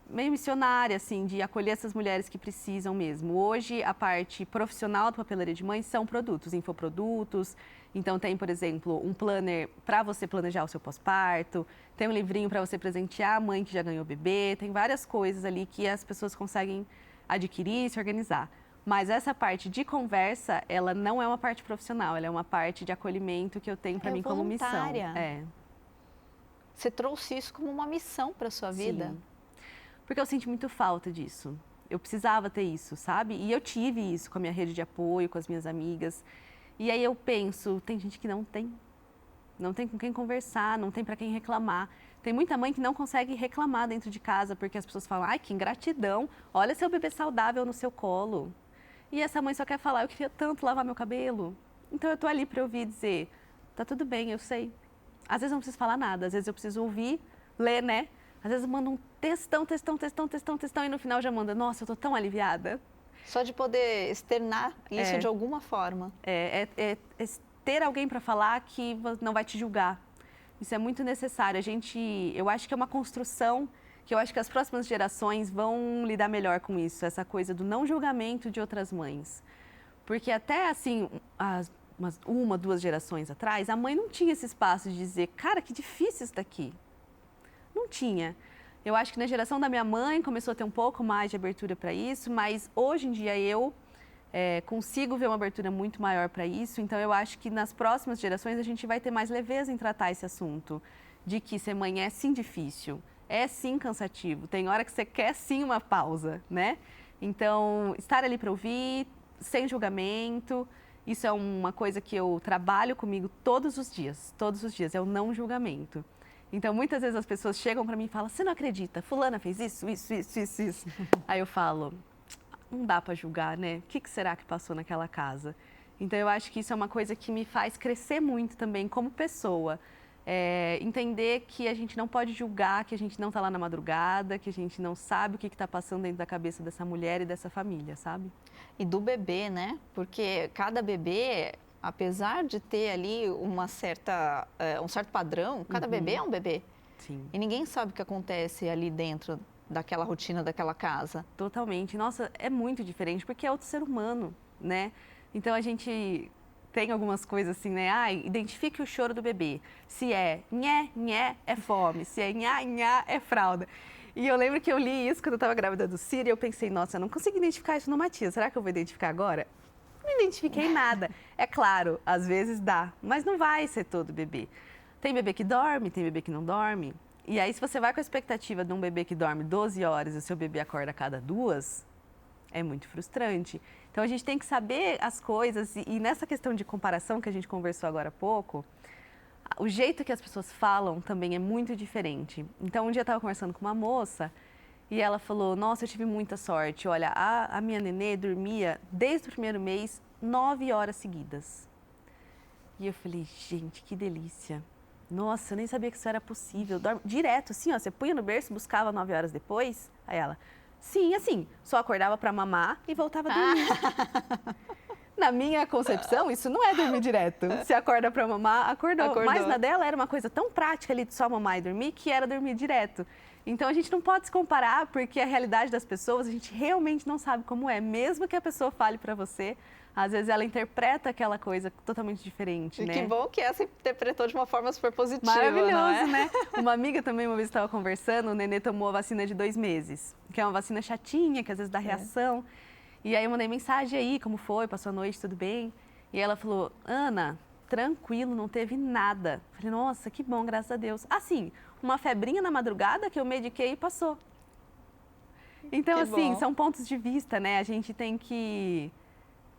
missionária, assim, de acolher essas mulheres que precisam mesmo. Hoje, a parte profissional da papelaria de mãe são produtos, infoprodutos. Então, tem, por exemplo, um planner para você planejar o seu pós-parto, tem um livrinho para você presentear a mãe que já ganhou bebê, tem várias coisas ali que as pessoas conseguem adquirir e se organizar. Mas essa parte de conversa, ela não é uma parte profissional, ela é uma parte de acolhimento que eu tenho para mim como missão. Voluntária. Você trouxe isso como uma missão para sua vida? Sim. Porque eu senti muito falta disso. Eu precisava ter isso, sabe? E eu tive isso com a minha rede de apoio, com as minhas amigas. E aí eu penso, tem gente que não tem. Não tem com quem conversar, não tem para quem reclamar. Tem muita mãe que não consegue reclamar dentro de casa, porque as pessoas falam, ai, que ingratidão, olha seu bebê saudável no seu colo. E essa mãe só quer falar, eu queria tanto lavar meu cabelo. Então eu tô ali para ouvir e dizer, tá tudo bem, eu sei. Às vezes eu não preciso falar nada, às vezes eu preciso ouvir, ler, né? Às vezes manda um textão, e no final já manda, nossa, eu tô tão aliviada. Só de poder externar isso de alguma forma. É ter alguém para falar que não vai te julgar. Isso é muito necessário. Eu acho que é uma construção que eu acho que as próximas gerações vão lidar melhor com isso, essa coisa do não julgamento de outras mães. Porque até assim, uma, 2 gerações atrás, a mãe não tinha esse espaço de dizer, cara, que difícil isso daqui. Não tinha. Eu acho que na geração da minha mãe começou a ter um pouco mais de abertura para isso, mas hoje em dia eu consigo ver uma abertura muito maior para isso. Então eu acho que nas próximas gerações a gente vai ter mais leveza em tratar esse assunto, de que ser mãe é sim difícil, é sim cansativo, tem hora que você quer sim uma pausa, né? Então, estar ali para ouvir, sem julgamento, isso é uma coisa que eu trabalho comigo todos os dias, é o não julgamento. Então, muitas vezes as pessoas chegam para mim e falam, você não acredita, fulana fez isso. Aí eu falo, não dá para julgar, né? O que será que passou naquela casa? Então, eu acho que isso é uma coisa que me faz crescer muito também como pessoa. Entender que a gente não pode julgar, que a gente não está lá na madrugada, que a gente não sabe o que está passando dentro da cabeça dessa mulher e dessa família, sabe? E do bebê, né? Porque cada bebê, apesar de ter ali um certo padrão, cada bebê é um bebê. Sim. E ninguém sabe o que acontece ali dentro daquela rotina, daquela casa. Totalmente. Nossa, é muito diferente, porque é outro ser humano, né? Então, a gente tem algumas coisas assim, né? Identifique o choro do bebê. Se é nhé, nhé, é fome. Se é nhá, nhá, é fralda. E eu lembro que eu li isso quando eu estava grávida do Ciro e eu pensei, nossa, eu não consegui identificar isso no Matias. Será que eu vou identificar agora? Não identifiquei nada. É claro, às vezes dá, mas não vai ser todo bebê. Tem bebê que dorme, tem bebê que não dorme. E aí, se você vai com a expectativa de um bebê que dorme 12 horas e o seu bebê acorda a cada 2, é muito frustrante. Então, a gente tem que saber as coisas e nessa questão de comparação que a gente conversou agora há pouco, o jeito que as pessoas falam também é muito diferente. Então, um dia eu estava conversando com uma moça e ela falou, nossa, eu tive muita sorte. Olha, a minha nenê dormia, desde o primeiro mês, 9 horas seguidas. E eu falei, gente, que delícia. Nossa, eu nem sabia que isso era possível. Dorme direto, assim, ó, você punha no berço, buscava 9 horas depois. Aí ela, sim, assim, só acordava para mamar e voltava a dormir. Na minha concepção, isso não é dormir direto. Se acorda para mamar, acordou. Mas na dela era uma coisa tão prática ali de só mamar e dormir, que era dormir direto. Então, a gente não pode se comparar, porque a realidade das pessoas, a gente realmente não sabe como é. Mesmo que a pessoa fale para você, às vezes ela interpreta aquela coisa totalmente diferente, e né? Que bom que essa interpretou de uma forma super positiva, maravilhoso, não é? Né? Uma amiga também, uma vez estava conversando, o nenê tomou a vacina de 2 meses, que é uma vacina chatinha, que às vezes dá reação. E aí eu mandei mensagem aí, como foi, passou a noite, tudo bem? E ela falou, Ana, tranquilo, não teve nada. Falei, nossa, que bom, graças a Deus. Assim, uma febrinha na madrugada que eu mediquei e passou. Então, assim, são pontos de vista, né? A gente tem que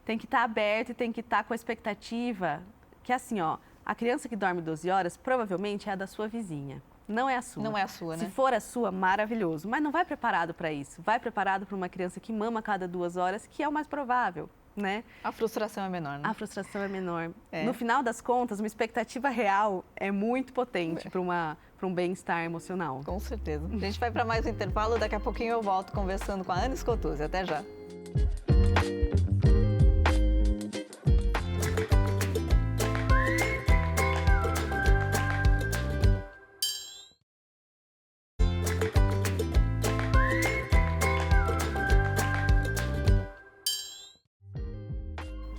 estar aberto e tem que estar com a expectativa que, assim, ó, a criança que dorme 12 horas provavelmente é a da sua vizinha. Não é a sua. Não é a sua, né? Se for a sua, maravilhoso. Mas não vai preparado para isso. Vai preparado para uma criança que mama a cada 2 horas, que é o mais provável, né? A frustração é menor, né? A frustração é menor. No final das contas, uma expectativa real é muito potente para um bem-estar emocional. Com certeza. A gente vai para mais um intervalo. Daqui a pouquinho eu volto conversando com a Ana Scotuzzi. Até já.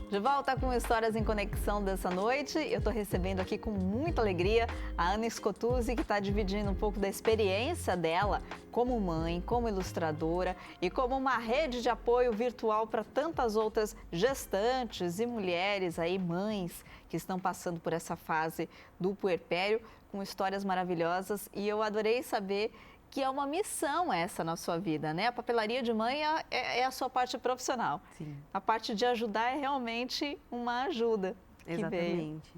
De volta com Histórias em Conexão dessa noite. Eu estou recebendo aqui com muita alegria a Ana Scotuzzi, que está dividindo um pouco da experiência dela como mãe, como ilustradora e como uma rede de apoio virtual para tantas outras gestantes e mulheres aí, mães, que estão passando por essa fase do puerpério, com histórias maravilhosas. E eu adorei saber que é uma missão essa na sua vida, né? A papelaria de mãe é a sua parte profissional. Sim. A parte de ajudar é realmente uma ajuda. Exatamente.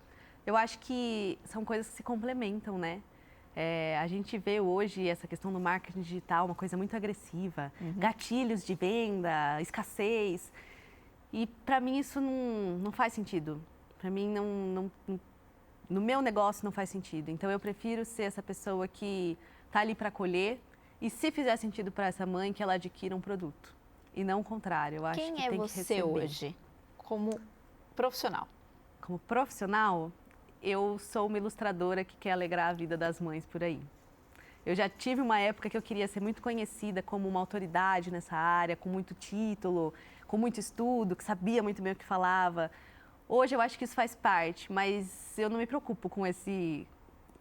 Eu acho que são coisas que se complementam, né? A gente vê hoje essa questão do marketing digital, uma coisa muito agressiva, gatilhos de venda, escassez. E para mim isso não faz sentido. Para mim no meu negócio não faz sentido. Então eu prefiro ser essa pessoa que tá ali para acolher e se fizer sentido para essa mãe, que ela adquira um produto. E não o contrário, eu acho que Quem é tem que você receber. hoje, como profissional? Como profissional, eu sou uma ilustradora que quer alegrar a vida das mães por aí. Eu já tive uma época que eu queria ser muito conhecida como uma autoridade nessa área, com muito título, com muito estudo, que sabia muito bem o que falava. Hoje eu acho que isso faz parte, mas eu não me preocupo com esse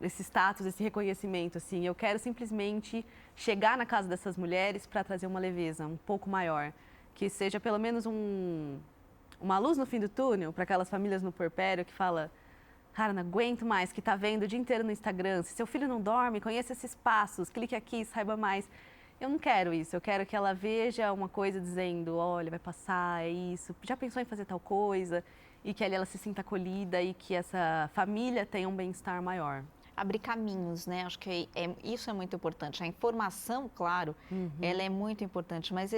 status, esse reconhecimento, assim. Eu quero simplesmente chegar na casa dessas mulheres para trazer uma leveza um pouco maior, que seja pelo menos uma luz no fim do túnel para aquelas famílias no puerpério que fala: cara, não aguento mais, que tá vendo o dia inteiro no Instagram. Se seu filho não dorme, conheça esses passos, clique aqui, saiba mais. Eu não quero isso, eu quero que ela veja uma coisa dizendo: olha, vai passar, é isso. Já pensou em fazer tal coisa? E que ali ela se sinta acolhida e que essa família tenha um bem-estar maior. Abrir caminhos, né? Acho que isso é muito importante. A informação, claro, ela é muito importante, mas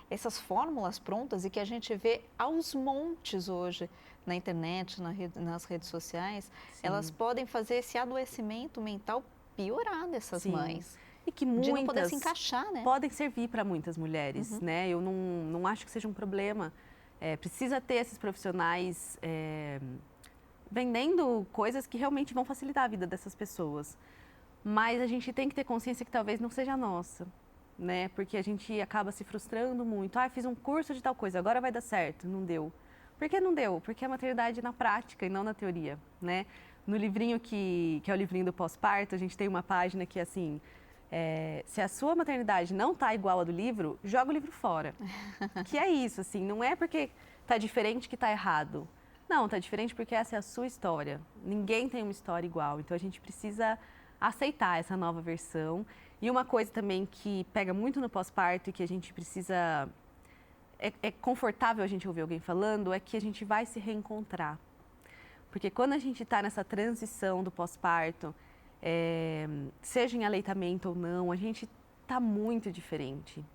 essas fórmulas prontas e que a gente vê aos montes hoje na internet, nas redes sociais, elas podem fazer esse adoecimento mental piorar dessas mães. E que de não poder muitas se encaixar, né? podem servir para muitas mulheres, né? Eu não acho que seja um problema. Precisa ter esses profissionais vendendo coisas que realmente vão facilitar a vida dessas pessoas. Mas a gente tem que ter consciência que talvez não seja nossa, né? Porque a gente acaba se frustrando muito. Ah, fiz um curso de tal coisa, agora vai dar certo. Não deu. Por que não deu? Porque é maternidade na prática e não na teoria, né? No livrinho que é o livrinho do pós-parto, a gente tem uma página que é assim: se a sua maternidade não tá igual a do livro, joga o livro fora. Que é isso, assim, não é porque tá diferente que tá errado. Não, tá diferente porque essa é a sua história. Ninguém tem uma história igual, então a gente precisa aceitar essa nova versão. E uma coisa também que pega muito no pós-parto e que a gente precisa... É confortável a gente ouvir alguém falando, é que a gente vai se reencontrar. Porque quando a gente está nessa transição do pós-parto, seja em aleitamento ou não, a gente está muito diferente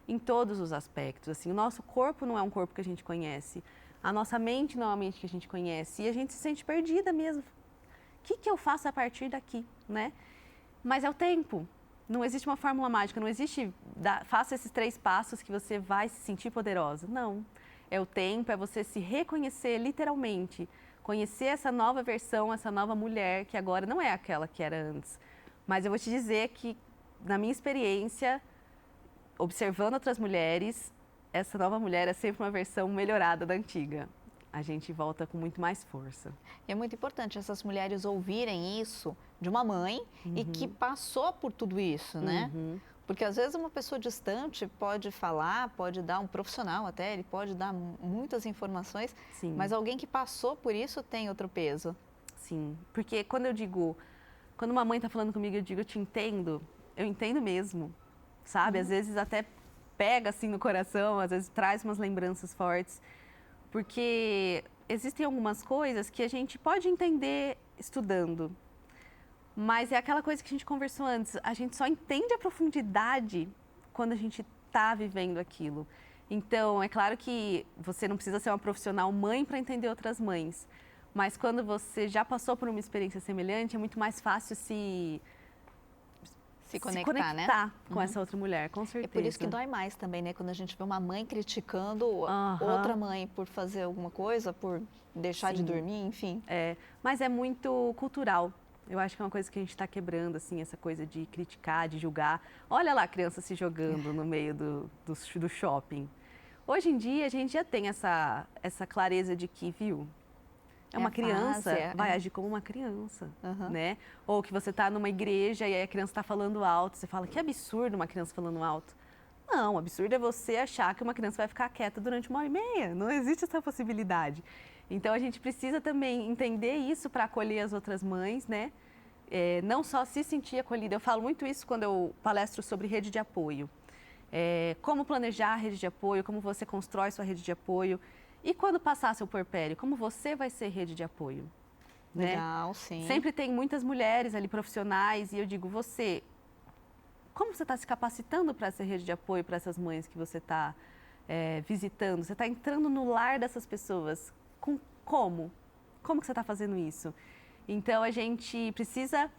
em todos os aspectos. Assim, o nosso corpo não é um corpo que a gente conhece, a nossa mente não é uma mente que a gente conhece e a gente se sente perdida mesmo. O que eu faço a partir daqui, né? Mas é o tempo. Não existe uma fórmula mágica, não existe faça esses 3 passos que você vai se sentir poderosa. Não. É o tempo, é você se reconhecer literalmente. Conhecer essa nova versão, essa nova mulher, que agora não é aquela que era antes. Mas eu vou te dizer que, na minha experiência, observando outras mulheres, essa nova mulher é sempre uma versão melhorada da antiga. A gente volta com muito mais força. É muito importante essas mulheres ouvirem isso de uma mãe e que passou por tudo isso, né? Porque às vezes uma pessoa distante pode falar, pode dar um profissional até, ele pode dar muitas informações, Sim. mas alguém que passou por isso tem outro peso. Sim, porque quando uma mãe está falando comigo, eu digo, eu entendo mesmo, sabe? Às vezes até pega assim no coração, às vezes traz umas lembranças fortes, porque existem algumas coisas que a gente pode entender estudando, mas é aquela coisa que a gente conversou antes, a gente só entende a profundidade quando a gente está vivendo aquilo. Então, é claro que você não precisa ser uma profissional mãe para entender outras mães, mas quando você já passou por uma experiência semelhante, é muito mais fácil se conectar, né? Com essa outra mulher, com certeza. É por isso que dói mais também, né? Quando a gente vê uma mãe criticando outra mãe por fazer alguma coisa, por deixar de dormir, enfim. Mas é muito cultural. Eu acho que é uma coisa que a gente está quebrando, assim, essa coisa de criticar, de julgar. Olha lá a criança se jogando no meio do shopping. Hoje em dia, a gente já tem essa clareza de que, viu, uma criança, vai agir como uma criança, né? Ou que você está numa igreja e aí a criança está falando alto, você fala, que absurdo uma criança falando alto. Não, o absurdo é você achar que uma criança vai ficar quieta durante 1h30. Não existe essa possibilidade. Então, a gente precisa também entender isso para acolher as outras mães, né? Não só se sentir acolhida. Eu falo muito isso quando eu palestro sobre rede de apoio. Como planejar a rede de apoio, como você constrói sua rede de apoio. E quando passar seu puerpério, como você vai ser rede de apoio? Né? Legal, sim. Sempre tem muitas mulheres ali profissionais e eu digo, como você está se capacitando para ser rede de apoio para essas mães que você está visitando? Você está entrando no lar dessas pessoas? Como? Como que você está fazendo isso? Então, a gente precisa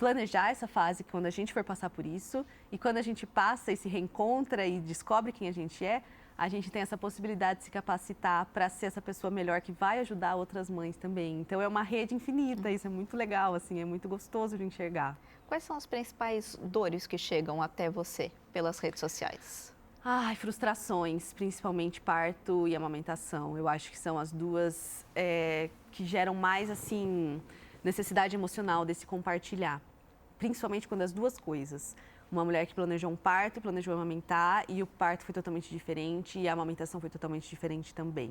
planejar essa fase quando a gente for passar por isso, e quando a gente passa e se reencontra e descobre quem a gente é, a gente tem essa possibilidade de se capacitar para ser essa pessoa melhor que vai ajudar outras mães também. Então é uma rede infinita, isso é muito legal, assim, é muito gostoso de enxergar. Quais são as principais dores que chegam até você pelas redes sociais? Ai, frustrações, principalmente parto e amamentação. Eu acho que são as duas que geram mais, assim, necessidade emocional desse compartilhar. Principalmente quando as duas coisas. Uma mulher que planejou um parto e planejou amamentar e o parto foi totalmente diferente e a amamentação foi totalmente diferente também.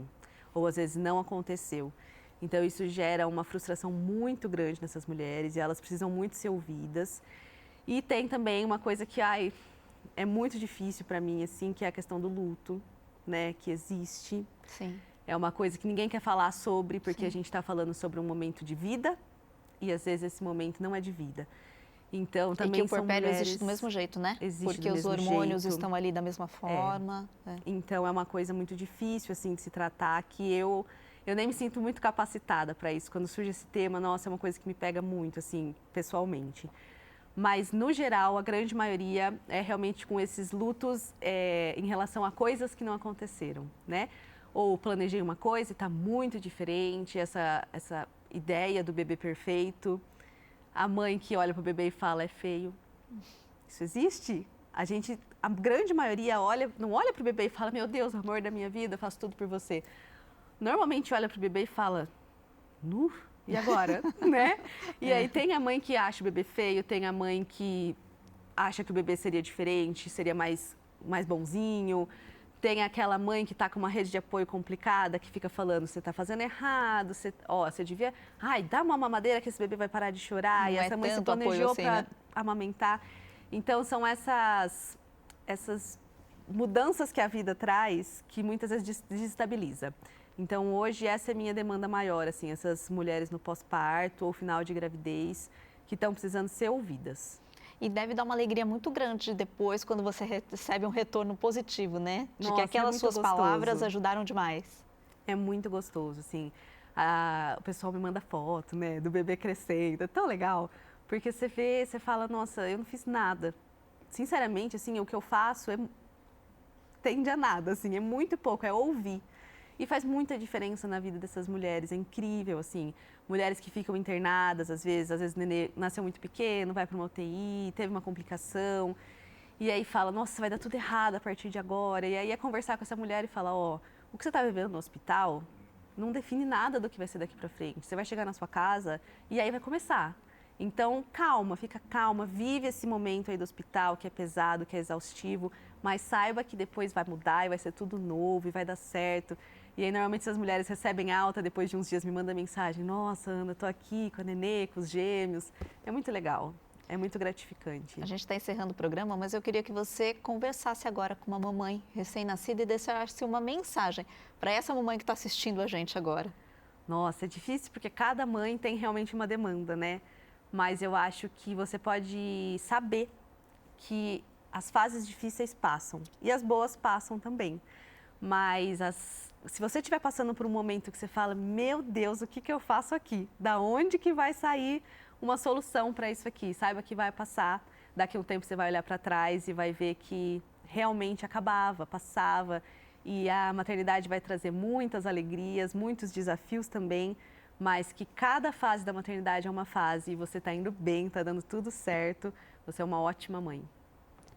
Ou às vezes não aconteceu. Então isso gera uma frustração muito grande nessas mulheres e elas precisam muito ser ouvidas. E tem também uma coisa que, é muito difícil para mim, assim, que é a questão do luto, né, que existe. Sim. É uma coisa que ninguém quer falar sobre, porque Sim. a gente está falando sobre um momento de vida e às vezes esse momento não é de vida. Então, também e que o puerpério mulheres... existe do mesmo jeito, né? Existe porque do os mesmo hormônios jeito. estão ali da mesma forma. Então, é uma coisa muito difícil, assim, de se tratar, que eu nem me sinto muito capacitada para isso. Quando surge esse tema, nossa, é uma coisa que me pega muito, assim, pessoalmente. Mas, no geral, a grande maioria é realmente com esses lutos em relação a coisas que não aconteceram, né? Ou planejei uma coisa e está muito diferente, essa ideia do bebê perfeito. A mãe que olha para o bebê e fala, é feio. Isso existe? A grande maioria não olha para o bebê e fala, meu Deus, amor da minha vida, eu faço tudo por você. Normalmente olha para o bebê e fala, nu? E agora? Né? E aí tem a mãe que acha o bebê feio, tem a mãe que acha que o bebê seria diferente, seria mais bonzinho. Tem aquela mãe que está com uma rede de apoio complicada, que fica falando, você está fazendo errado, você devia... dá uma mamadeira que esse bebê vai parar de chorar. Não e essa mãe se planejou assim, para né? amamentar. Então, são essas mudanças que a vida traz que muitas vezes desestabiliza. Então, hoje, essa é a minha demanda maior, assim, essas mulheres no pós-parto ou final de gravidez que estão precisando ser ouvidas. E deve dar uma alegria muito grande depois, quando você recebe um retorno positivo, né? De Nossa, que aquelas muito suas gostoso. palavras ajudaram demais. É muito gostoso, assim. O pessoal me manda foto, né, do bebê crescendo. É tão legal, porque você vê, você fala, nossa, eu não fiz nada. Sinceramente, assim, o que eu faço tende a nada, assim, é muito pouco, é ouvir. E faz muita diferença na vida dessas mulheres, é incrível, assim. Mulheres que ficam internadas, às vezes o nenê nasceu muito pequeno, vai para uma UTI, teve uma complicação. E aí fala, nossa, vai dar tudo errado a partir de agora. E aí é conversar com essa mulher e falar, o que você está vivendo no hospital não define nada do que vai ser daqui para frente. Você vai chegar na sua casa e aí vai começar. Então, calma, fica calma, vive esse momento aí do hospital que é pesado, que é exaustivo, mas saiba que depois vai mudar e vai ser tudo novo e vai dar certo. E aí, normalmente, essas mulheres recebem alta, depois de uns dias me mandam mensagem, nossa, Ana, tô aqui com a nenê, com os gêmeos. É muito legal, é muito gratificante. A gente está encerrando o programa, mas eu queria que você conversasse agora com uma mamãe recém-nascida e deixasse uma mensagem para essa mamãe que está assistindo a gente agora. Nossa, é difícil porque cada mãe tem realmente uma demanda, né? Mas eu acho que você pode saber que as fases difíceis passam e as boas passam também. Mas se você estiver passando por um momento que você fala, meu Deus, o que eu faço aqui? Da onde que vai sair uma solução para isso aqui? Saiba que vai passar. Daqui a um tempo você vai olhar para trás e vai ver que realmente acabava, passava. E a maternidade vai trazer muitas alegrias, muitos desafios também. Mas que cada fase da maternidade é uma fase e você está indo bem, está dando tudo certo. Você é uma ótima mãe.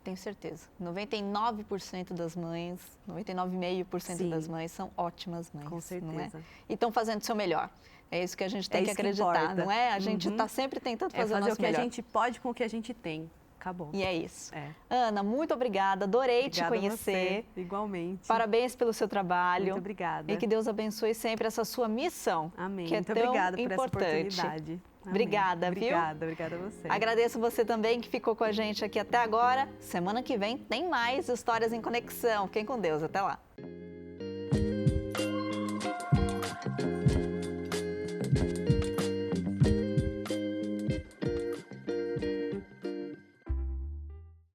Tenho certeza. 99% das mães, 99,5% das mães são ótimas mães. Com certeza. Não é? E estão fazendo o seu melhor. É isso que a gente tem que acreditar, não é? A gente está sempre tentando fazer o nosso melhor. Fazer o que a gente pode com o que a gente tem. Acabou. E é isso. Ana, muito obrigada. Adorei te conhecer. Você. Igualmente. Parabéns pelo seu trabalho. Muito obrigada. E que Deus abençoe sempre essa sua missão. Amém. Que é muito tão obrigada por importante. essa oportunidade. Amém. Obrigada, viu? Obrigada a você. Agradeço você também que ficou com a gente aqui até agora. Semana que vem tem mais Histórias em Conexão. Fiquem com Deus. Até lá.